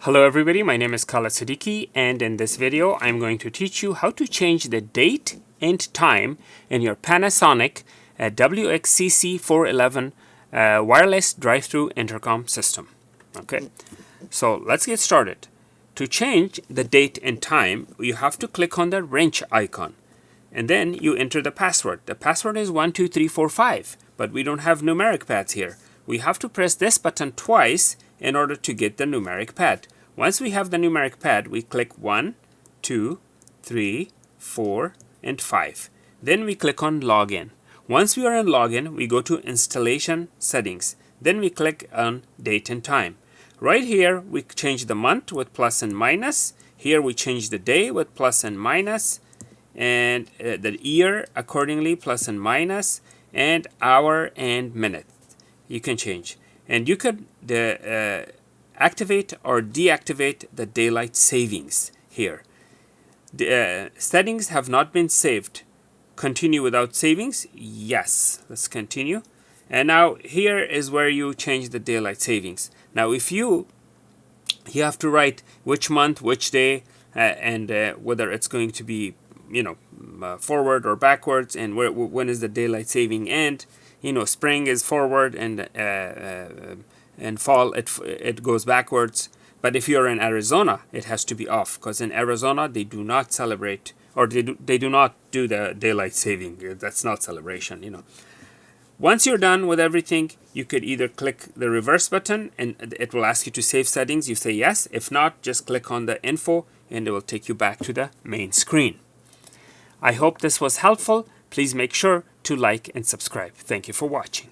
Hello everybody, my name is Khaled Siddiqui, and in this video I'm going to teach you how to change the date and time in your Panasonic WX-CC411 wireless drive-through intercom system. Okay, so let's get started. To change the date and time, you have to click on the wrench icon, and then you enter the password. The password is 12345, but we don't have numeric pads here. We have to press this button twice in order to get the numeric pad. Once we have the numeric pad, we click 1, 2, 3, 4, and 5. Then we click on Login. Once we are in Login, we go to Installation Settings. Then we click on Date and Time. Right here, we change the month with plus and minus. Here we change the day with plus and minus, and the year accordingly, plus and minus, and hour and minute. You can change. And you could activate or deactivate the daylight savings here. The settings have not been saved. Continue without savings? Yes. Let's continue. And now here is where you change the daylight savings. Now if you have to write which month, which day, and whether it's going to be, forward or backwards, and when is the daylight saving end. Spring is forward, and fall it goes backwards. But if you're in Arizona, it has to be off, because in Arizona they do not celebrate, or they do not do the daylight saving. That's not celebration. Once you're done with everything, you could either click the reverse button and it will ask you to save settings. You say yes. If not, just click on the info and it will take you back to the main screen. I hope this was helpful. Please make sure to like and subscribe. Thank you for watching.